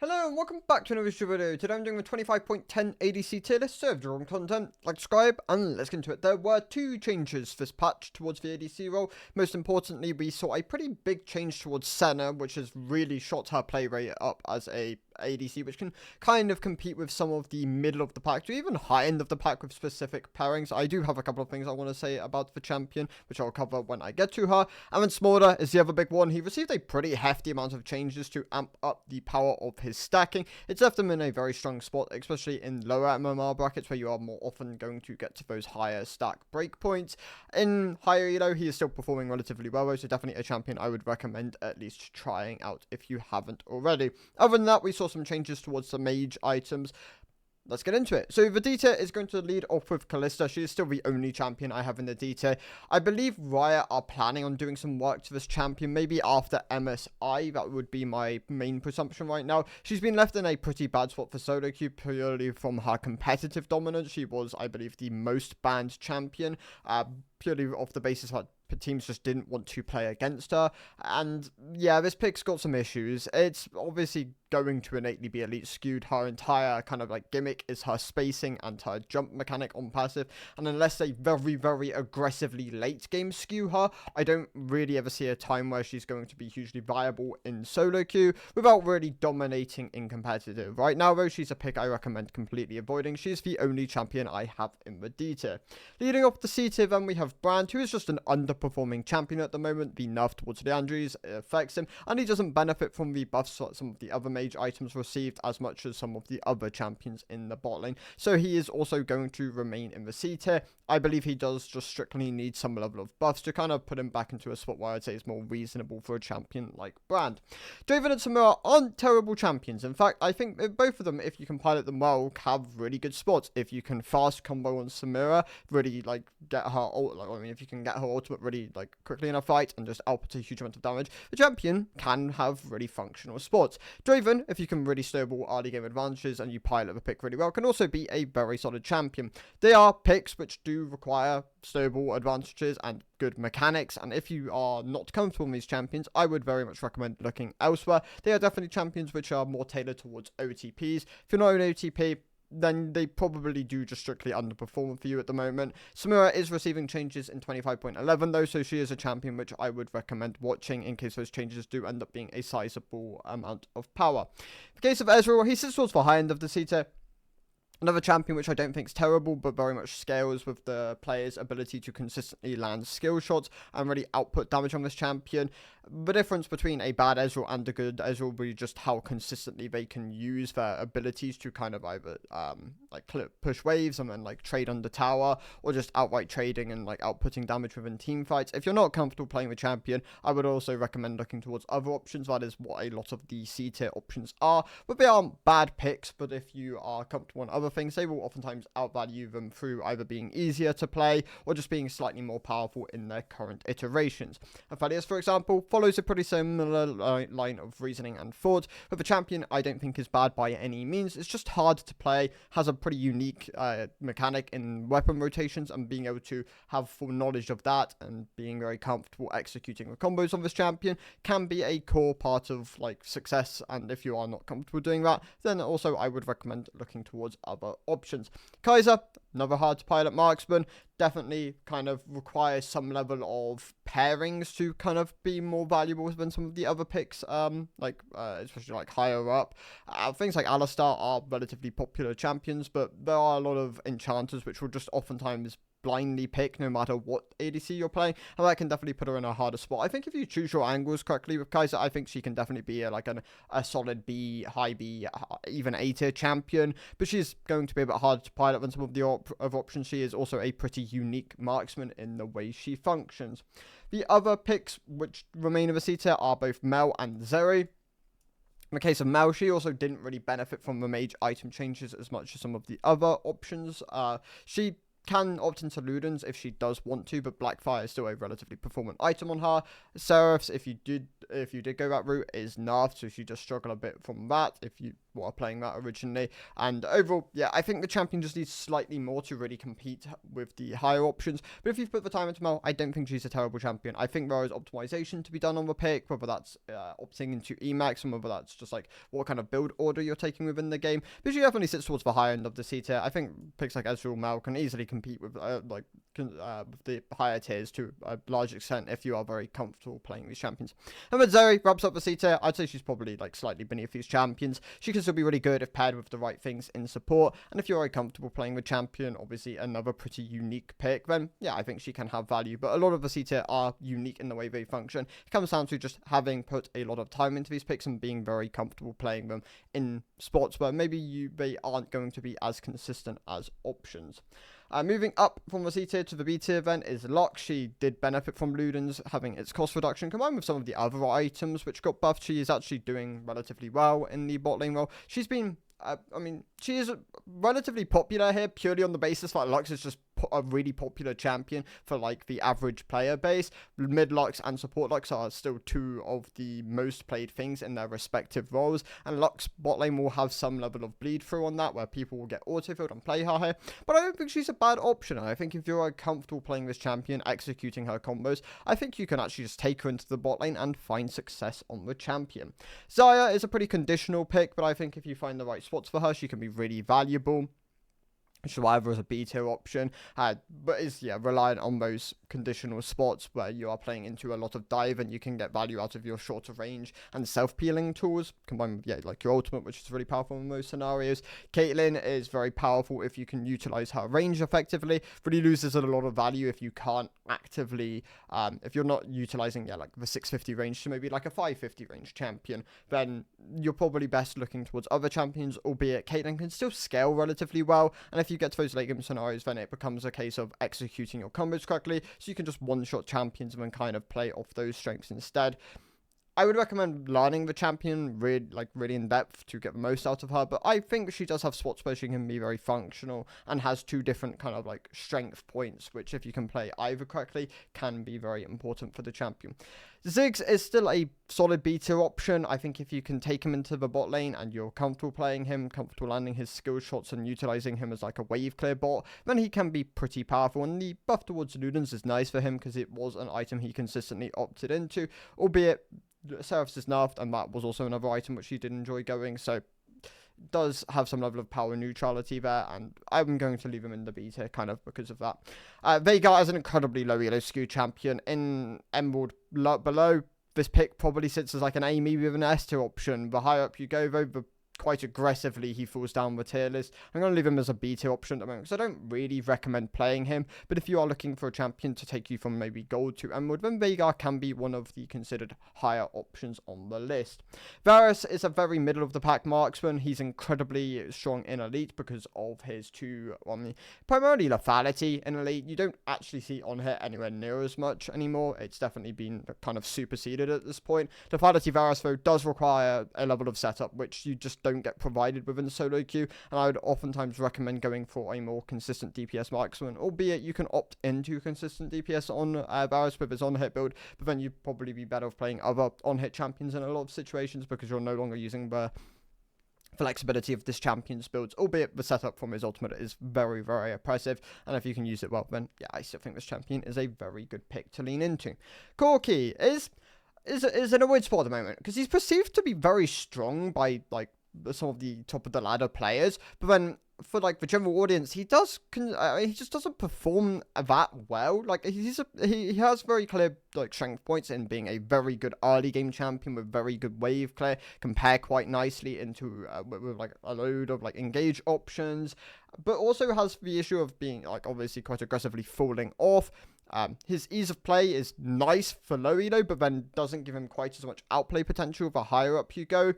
Hello and welcome back to another video. Today I'm doing the 25.10 ADC tier list. So if you're on content, like, subscribe, and let's get into it. There were two changes this patch towards the ADC role. Most importantly, we saw a pretty big change towards Senna, which has really shot her play rate up as a ADC, which can kind of compete with some of the middle of the pack to even high end of the pack with specific pairings. I do have a couple of things I want to say about the champion, which I'll cover when I get to her. And then Smolder is the other big one. He received a pretty hefty amount of changes to amp up the power of his stacking. It's left him in a very strong spot, especially in lower MMR brackets where you are more often going to get to those higher stack breakpoints. In higher elo, he is still performing relatively well, so definitely a champion I would recommend at least trying out if you haven't already. Other than that, we saw some changes towards the mage items. Let's get into it. So the D tier is going to lead off with Kalista. She is still the only champion I have in the D tier. I believe Riot are planning on doing some work to this champion, maybe after MSI. That would be my main presumption right now. She's been left in a pretty bad spot for solo queue purely from her competitive dominance. She was, I believe, the most banned champion, purely off the basis that teams just didn't want to play against her. And yeah, this pick's got some issues. It's obviously going to innately be elite skewed. Her entire kind of like gimmick is her spacing and her jump mechanic on passive, and unless they very aggressively late game skew her, I don't really ever see a time where she's going to be hugely viable in solo queue without really dominating in competitive. Right now though, she's a pick I recommend completely avoiding. She's the only champion I have in the D tier. Leading off the C tier, then we have Brand, who is just an underperforming champion at the moment. The nerf towards Leandries affects him, and he doesn't benefit from the buffs that some of the other mage items received as much as some of the other champions in the bot lane. So he is also going to remain in the C tier. I believe he does just strictly need some level of buffs to kind of put him back into a spot where I'd say is more reasonable for a champion like Brand. Draven and Samira aren't terrible champions. In fact, I think both of them, if you can pilot them well, have really good spots. If you can fast combo on Samira, really like get her if you can get her ultimate really like quickly in a fight and just output a huge amount of damage, the champion can have really functional spots. Draven, if you can really snowball early game advantages and you pilot the pick really well, can also be a very solid champion. They are picks which do require snowball advantages and good mechanics, and if you are not comfortable with these champions, I would very much recommend looking elsewhere. They are definitely champions which are more tailored towards OTPs. If you're not an OTP, then they probably do just strictly underperform for you at the moment. Samira is receiving changes in 25.11 though, so she is a champion which I would recommend watching in case those changes do end up being a sizable amount of power. In the case of Ezreal, he sits towards the high end of the C tier. Another champion which I don't think is terrible, but very much scales with the player's ability to consistently land skill shots and really output damage on this champion. The difference between a bad Ezreal and a good Ezreal will be just how consistently they can use their abilities to kind of either push waves and then like trade under tower, or just outright trading and like outputting damage within team fights. If you're not comfortable playing the champion, I would also recommend looking towards other options. That is what a lot of the C tier options are, but they aren't bad picks. But if you are comfortable on other things, they will oftentimes outvalue them through either being easier to play or just being slightly more powerful in their current iterations. Aphelios, for example, follows a pretty similar line of reasoning and thought. But the champion I don't think is bad by any means. It's just hard to play, has a pretty unique mechanic in weapon rotations, and being able to have full knowledge of that and being very comfortable executing the combos on this champion can be a core part of like success. And if you are not comfortable doing that, then also I would recommend looking towards other options. Kaiser, another hard to pilot marksman, definitely kind of requires some level of pairings to kind of be more valuable than some of the other picks, especially like higher up. Things like Alistar are relatively popular champions, but there are a lot of enchanters which will just oftentimes blindly pick no matter what ADC you're playing, and that can definitely put her in a harder spot. I think if you choose your angles correctly with Kaiser, I think she can definitely be a solid B, high B, even A tier champion, but she's going to be a bit harder to pilot than some of the other options. She is also a pretty unique marksman in the way she functions. The other picks which remain in the C tier are both Mel and Zeri. In the case of Mel, she also didn't really benefit from the mage item changes as much as some of the other options. She can opt into Ludens if she does want to, but Blackfire is still a relatively performant item on her. Seraphs, if you did go that route, is nerfed, so she just struggle a bit from that. If you while playing that originally. And overall, yeah, I think the champion just needs slightly more to really compete with the higher options. But if you've put the time into Mel, I don't think she's a terrible champion. I think there is optimization to be done on the pick, whether that's opting into Emacs and whether that's just like what kind of build order you're taking within the game. But she definitely sits towards the higher end of the C tier. I think picks like Ezreal Mel can easily compete with with the higher tiers to a large extent if you are very comfortable playing these champions. And then Zoe wraps up the C tier. I'd say she's probably like slightly beneath these champions. She can still be really good if paired with the right things in support. And if you're very comfortable playing with champion, obviously another pretty unique pick, then yeah, I think she can have value. But a lot of the C tier are unique in the way they function. It comes down to just having put a lot of time into these picks and being very comfortable playing them in spots where maybe they aren't going to be as consistent as options. Moving up from the C tier to the B tier then is Lux. She did benefit from Luden's having its cost reduction combined with some of the other items which got buffed. She is actually doing relatively well in the bot lane role. She's been she is relatively popular here purely on the basis that Lux is just a really popular champion for like the average player base. Mid Lux and support Lux are still two of the most played things in their respective roles, and Lux bot lane will have some level of bleed through on that where people will get autofilled and play her here, but I don't think she's a bad option. I think if you're comfortable playing this champion, executing her combos, I think you can actually just take her into the bot lane and find success on the champion. Xayah is a pretty conditional pick, but I think if you find the right spots for her, she can be really valuable. Survivor is a B tier option, but is reliant on those conditional spots where you are playing into a lot of dive and you can get value out of your shorter range and self-peeling tools combined with like your ultimate, which is really powerful in those scenarios. Caitlyn is very powerful if you can utilize her range effectively. Really loses a lot of value if you can't actively if you're not utilizing like the 650 range to maybe like a 550 range champion, then you're probably best looking towards other champions, albeit Caitlyn can still scale relatively well, and if you get to those late game scenarios, then it becomes a case of executing your combos correctly, so you can just one-shot champions and then kind of play off those strengths instead. I would recommend learning the champion really in depth to get the most out of her, but I think she does have spots where she can be very functional and has two different kind of like strength points, which if you can play either correctly can be very important for the champion. Ziggs is still a solid B tier option. I think if you can take him into the bot lane and you're comfortable playing him, comfortable landing his skill shots and utilizing him as like a wave clear bot, then he can be pretty powerful. And the buff towards Ludens is nice for him because it was an item he consistently opted into, albeit Seraph's is nerfed, and that was also another item which he did enjoy going, so does have some level of power neutrality there, and I'm going to leave him in the B tier kind of because of that. Veigar is an incredibly low elo skew champion. In Emerald below, this pick probably sits as like an A, maybe with an S tier option. The higher up you go though, the quite aggressively he falls down the tier list. I'm going to leave him as a B tier option at the moment because I don't really recommend playing him, but if you are looking for a champion to take you from maybe gold to emerald, then Veigar can be one of the considered higher options on the list. Varus is a very middle of the pack marksman. He's incredibly strong in elite because of his primarily lethality in elite. You don't actually see on hit anywhere near as much anymore. It's definitely been kind of superseded at this point. Lethality Varus though does require a level of setup which you just don't get provided within solo queue, and I would oftentimes recommend going for a more consistent DPS marksman, albeit you can opt into consistent DPS on Varus with his on-hit build, but then you'd probably be better off playing other on-hit champions in a lot of situations because you're no longer using the flexibility of this champion's builds, albeit the setup from his ultimate is very, very oppressive, and if you can use it well, then yeah, I still think this champion is a very good pick to lean into. Corki is in a weird spot at the moment because he's perceived to be very strong by like some of the top of the ladder players, but then for like the general audience, he just doesn't perform that well. Like he has very clear like strength points in being a very good early game champion with very good wave clear, compare quite nicely into with like a load of like engage options, but also has the issue of being like obviously quite aggressively falling off. His ease of play is nice for low elo, but then doesn't give him quite as much outplay potential the higher up you go.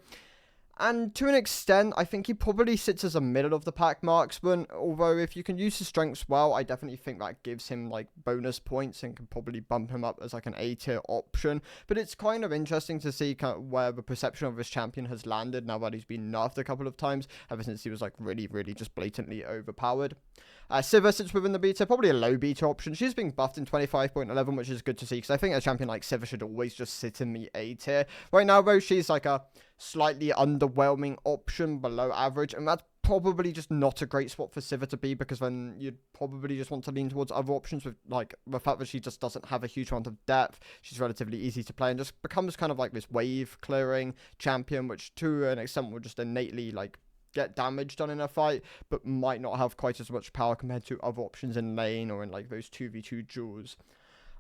And to an extent, I think he probably sits as a middle of the pack marksman, although if you can use his strengths well, I definitely think that gives him like bonus points and can probably bump him up as like an A tier option. But it's kind of interesting to see kind of where the perception of this champion has landed now that he's been nerfed a couple of times, ever since he was like really just blatantly overpowered. Sivir sits within the beta, probably a low beta option. She's being buffed in 25.11, which is good to see because I think a champion like Sivir should always just sit in the A tier. Right now though, she's like a slightly underwhelming option, below average, and that's probably just not a great spot for Sivir to be, because then you'd probably just want to lean towards other options, with like the fact that she just doesn't have a huge amount of depth. She's relatively easy to play and just becomes kind of like this wave clearing champion, which to an extent will just innately like get damage done in a fight, but might not have quite as much power compared to other options in lane or in like those 2v2 duels.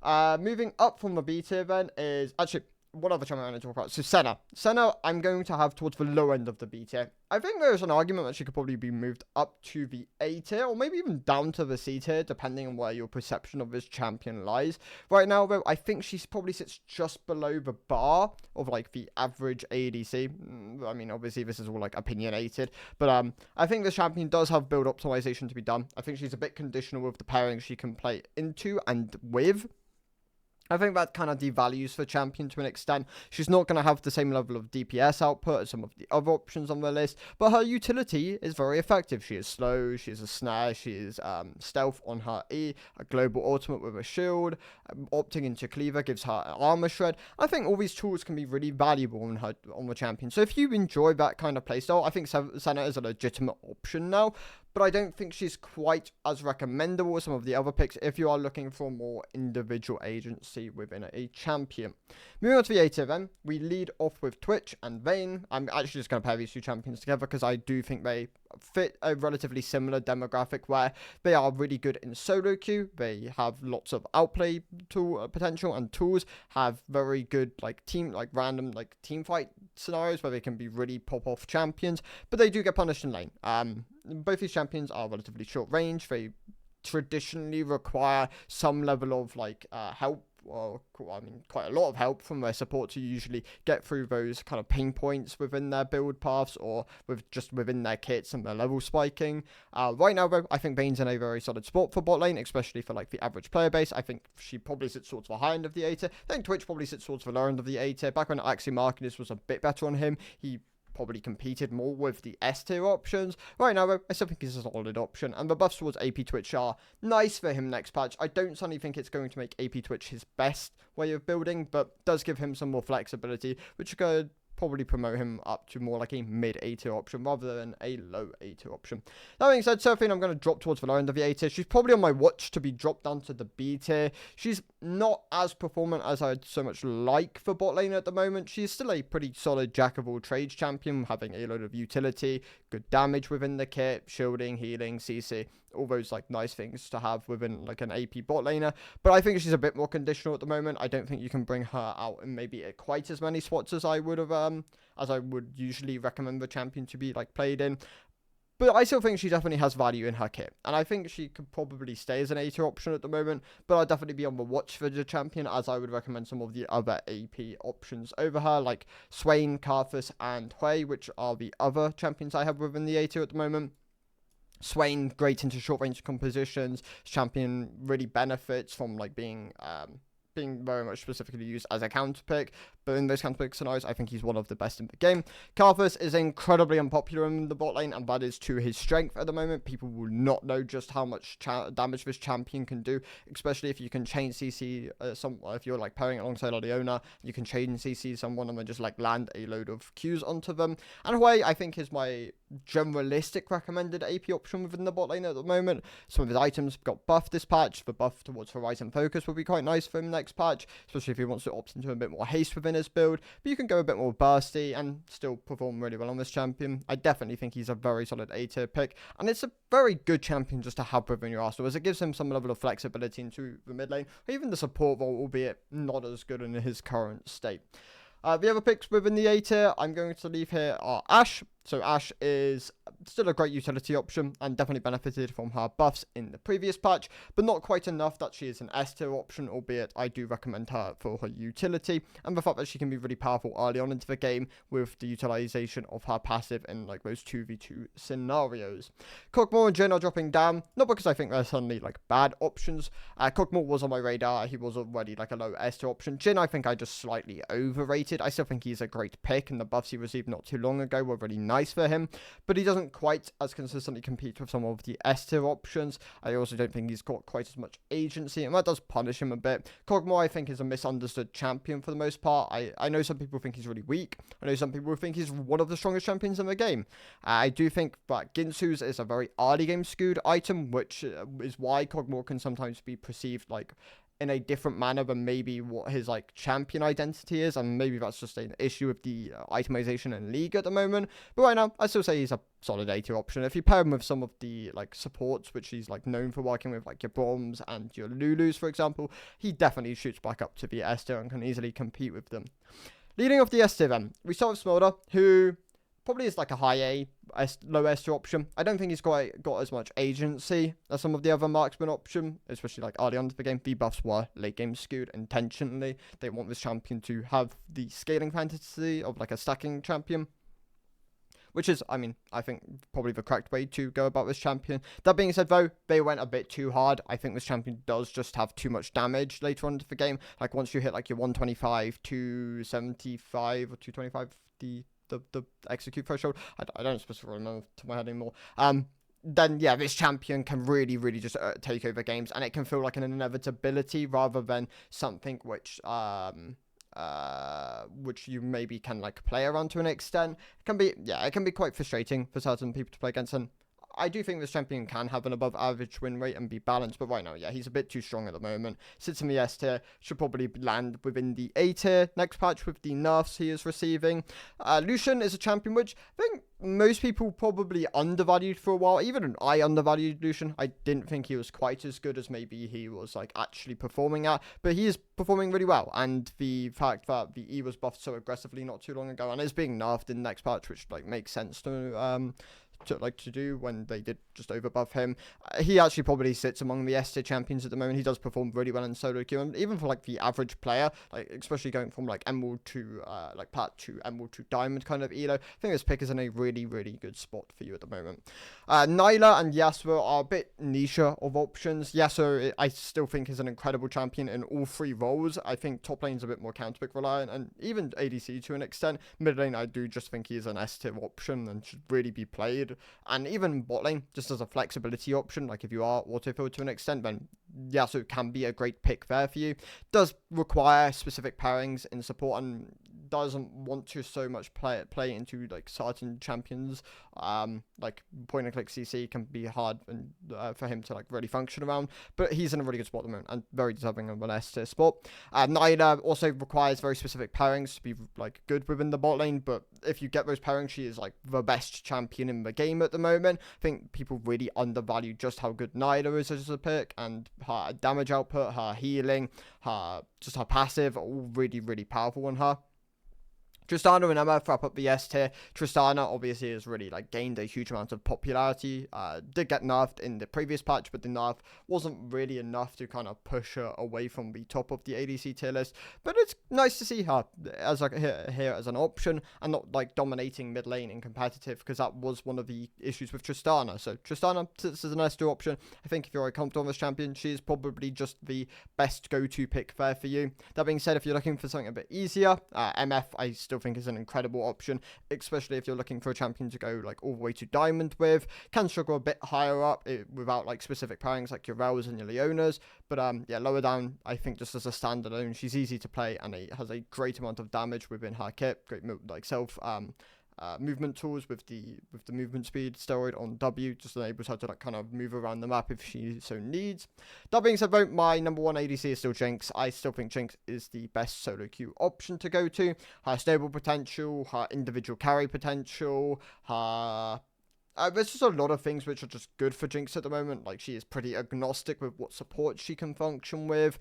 Moving up from the B tier then is actually what other champion I want to talk about? So Senna. Senna, I'm going to have towards the low end of the B tier. I think there's an argument that she could probably be moved up to the A tier, or maybe even down to the C tier, depending on where your perception of this champion lies. Right now, though, I think she probably sits just below the bar of, like, the average ADC. I mean, obviously, this is all, like, opinionated, but I think this champion does have build optimization to be done. I think she's a bit conditional with the pairing she can play into and with. I think that kind of devalues the champion to an extent. She's not going to have the same level of DPS output as some of the other options on the list, but her utility is very effective. She is slow, she is a snare, she is stealth on her E, a global ultimate with a shield, opting into cleaver gives her an armor shred. I think all these tools can be really valuable on the champion. So if you enjoy that kind of playstyle, I think Senna is a legitimate option now. But I don't think she's quite as recommendable as some of the other picks if you are looking for more individual agency within a champion. Moving on to the A tier then, we lead off with Twitch and Vayne. I'm actually just going to pair these two champions together because I do think they fit a relatively similar demographic where they are really good in solo queue. They have lots of outplay tool potential and tools, have very good random team fight scenarios where they can be really pop off champions, but they do get punished in lane. Both these champions are relatively short range. They traditionally require some level of help, or I mean quite a lot of help from their support to usually get through those kind of pain points within their build paths or within their kits and their level spiking. Right now though, I think Vayne's in a very solid spot for bot lane, especially for like the average player base. I think she probably sits towards the high end of the A tier. I think Twitch probably sits towards the lower end of the A tier. Back when Adc Tierlist was a bit better on him, he probably competed more with the S tier options. Right now, though, I still think he's a solid option, and the buffs towards AP Twitch are nice for him next patch. I don't suddenly think it's going to make AP Twitch his best way of building, but does give him some more flexibility, which could probably promote him up to more like a mid A tier option rather than a low A tier option. That being said, Seraphine, I'm going to drop towards the lower end of the A tier. She's probably on my watch to be dropped down to the B tier. She's not as performant as I'd so much like for bot lane at the moment. She's still a pretty solid jack of all trades champion, having a load of utility, good damage within the kit, shielding, healing, CC, all those like nice things to have within like an AP bot laner. But I think she's a bit more conditional at the moment. I don't think you can bring her out in maybe quite as many spots as I would have as I would usually recommend the champion to be like played in. But I still think she definitely has value in her kit. And I think she could probably stay as an A tier option at the moment. But I'll definitely be on the watch for the champion, as I would recommend some of the other AP options over her, like Swain, Karthus, and Hui, which are the other champions I have within the A tier at the moment. Swain, great into short range compositions. Champion really benefits from like being very much specifically used as a counter pick, but in those counter pick scenarios, I think he's one of the best in the game. Karthus is incredibly unpopular in the bot lane, and that is to his strength at the moment. People will not know just how much damage this champion can do, especially if you can chain CC if you're like pairing alongside Leona, you can chain CC someone and then just like land a load of Qs onto them. And Hui, I think, is my generalistic recommended AP option within the bot lane at the moment. Some of his items got buffed this patch. The buff towards Horizon Focus will be quite nice for him next patch, especially if he wants to opt into a bit more haste within his build, but you can go a bit more bursty and still perform really well on this champion. I definitely think he's a very solid A tier pick, and it's a very good champion just to have within your arsenal, as it gives him some level of flexibility into the mid lane, or even the support role, albeit not as good in his current state. The other picks within the A tier I'm going to leave here are Ashe. So Ashe is still a great utility option and definitely benefited from her buffs in the previous patch, but not quite enough that she is an S tier option, albeit I do recommend her for her utility and the fact that she can be really powerful early on into the game with the utilization of her passive in like those 2v2 scenarios. Cockmore and Jhin are dropping down, not because I think they're suddenly like bad options. Cockmore was on my radar. He was already like a low S tier option. Jhin, I think I just slightly overrated. I still think he's a great pick, and the buffs he received not too long ago were really nice for him, but he doesn't quite as consistently compete with some of the S tier options. I also don't think he's got quite as much agency, and that does punish him a bit. Kog'Maw, I think, is a misunderstood champion for the most part. I know some people think he's really weak. I know some people think he's one of the strongest champions in the game. I do think that Ginsu's is a very early game skewed item, which is why Kog'Maw can sometimes be perceived like in a different manner than maybe what his like champion identity is, and maybe that's just an issue with the itemization in League at the moment. But right now, I still say he's a solid A tier option. If you pair him with some of the like supports, which he's like known for working with, like your Broms and your Lulus, for example, he definitely shoots back up to the S tier and can easily compete with them. Leading off the S tier then, we start with Smolder, who probably is like a high A, low S tier option. I don't think he's quite got as much agency as some of the other marksman option, especially like early on into the game. The buffs were late game skewed intentionally. They want this champion to have the scaling fantasy of like a stacking champion, which is, I mean, I think probably the correct way to go about this champion. That being said, though, they went a bit too hard. I think this champion does just have too much damage later on into the game. Like, once you hit, like, your 125, 275, or 225, the execute threshold, I don't specifically remember to my head anymore. Then, yeah, this champion can really just take over games, and it can feel like an inevitability rather than something which you maybe can like play around to an extent. It can be quite frustrating for certain people to play against, and I do think this champion can have an above average win rate and be balanced, but right now, yeah, he's a bit too strong at the moment. Sits in the S tier, should probably land within the A tier next patch with the nerfs he is receiving. Lucian is a champion which I think most people probably undervalued for a while. Even I undervalued Lucian. I didn't think he was quite as good as maybe he was like actually performing at, but he is performing really well, and the fact that the E was buffed so aggressively not too long ago and is being nerfed in the next patch, which like makes sense to do when they did just overbuff him. He actually probably sits among the S tier champions at the moment. He does perform really well in solo queue, and even for like the average player, like especially going from like Emerald to like Plat to Emerald to Diamond kind of elo, I think this pick is in a really good spot for you at the moment. Nyla and Yasuo are a bit niche of options. Yasuo, I still think, is an incredible champion in all three roles. I think top lane's a bit more counter pick reliant, and even ADC to an extent. Mid lane, I do just think he is an S tier option and should really be played. And even bot lane, just as a flexibility option, like if you are autofill to an extent, then Yasuo can be a great pick there for you. Does require specific pairings in support and doesn't want to so much play into like certain champions. Like point and click CC can be hard and for him to like really function around, but he's in a really good spot at the moment and very deserving of an S tier spot. Nyla also requires very specific pairings to be like good within the bot lane, but if you get those pairings, she is like the best champion in the game at the moment. I think people really undervalue just how good Nyla is as a pick, and her damage output, her healing, her passive are all really powerful on her. Tristana and Emma wrap up the S tier. Tristana obviously has really like gained a huge amount of popularity. Did get nerfed in the previous patch, but the nerf wasn't really enough to kind of push her away from the top of the ADC tier list. But it's nice to see her as like here as an option and not like dominating mid lane in competitive, because that was one of the issues with Tristana. So Tristana sits as an S tier option. I think if you're a comfortable on this champion, she is probably just the best go-to pick there for you. That being said, if you're looking for something a bit easier, MF I still think is an incredible option, especially if you're looking for a champion to go like all the way to Diamond with. Can struggle a bit higher up without like specific pairings like your Rels and your Leonas, but yeah, lower down, I think just as a standalone, she's easy to play and has a great amount of damage within her kit. Great like self movement tools with the movement speed steroid on W, just enables her to like kind of move around the map if she so needs. That being said, though, my number one ADC is still Jinx. I still think Jinx is the best solo queue option to go to. Her stable potential, her individual carry potential, her there's just a lot of things which are just good for Jinx at the moment. Like, she is pretty agnostic with what support she can function with.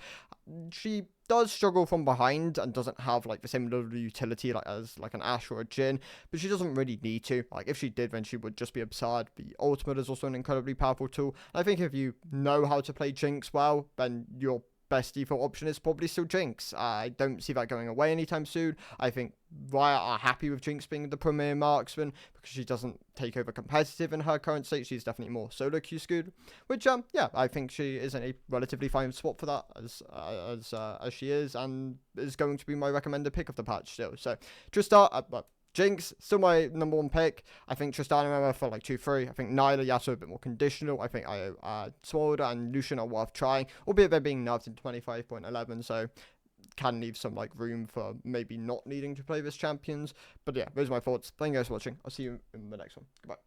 She does struggle from behind and doesn't have like the same level of utility like as like an Ashe or a Jhin, but she doesn't really need to. Like, if she did, then she would just be absurd. The ultimate is also an incredibly powerful tool. I think if you know how to play Jinx well, then your best default option is probably still Jinx. I don't see that going away anytime soon. I think Riot are happy with Jinx being the premier marksman because she doesn't take over competitive in her current state. She's definitely more solo queue skewed, which yeah, I think she is in a relatively fine spot for that as she is, and is going to be my recommended pick of the patch still. So Tristar, Jinx, still my number 1 pick. I think Tristana Emma for like 2-3. I think Nyla, Yasuo a bit more conditional. I think Smolder and Lucian are worth trying, albeit they're being nerfed in 25.11, so can leave some like room for maybe not needing to play this champions. But yeah, those are my thoughts. Thank you guys for watching. I'll see you in the next one. Goodbye.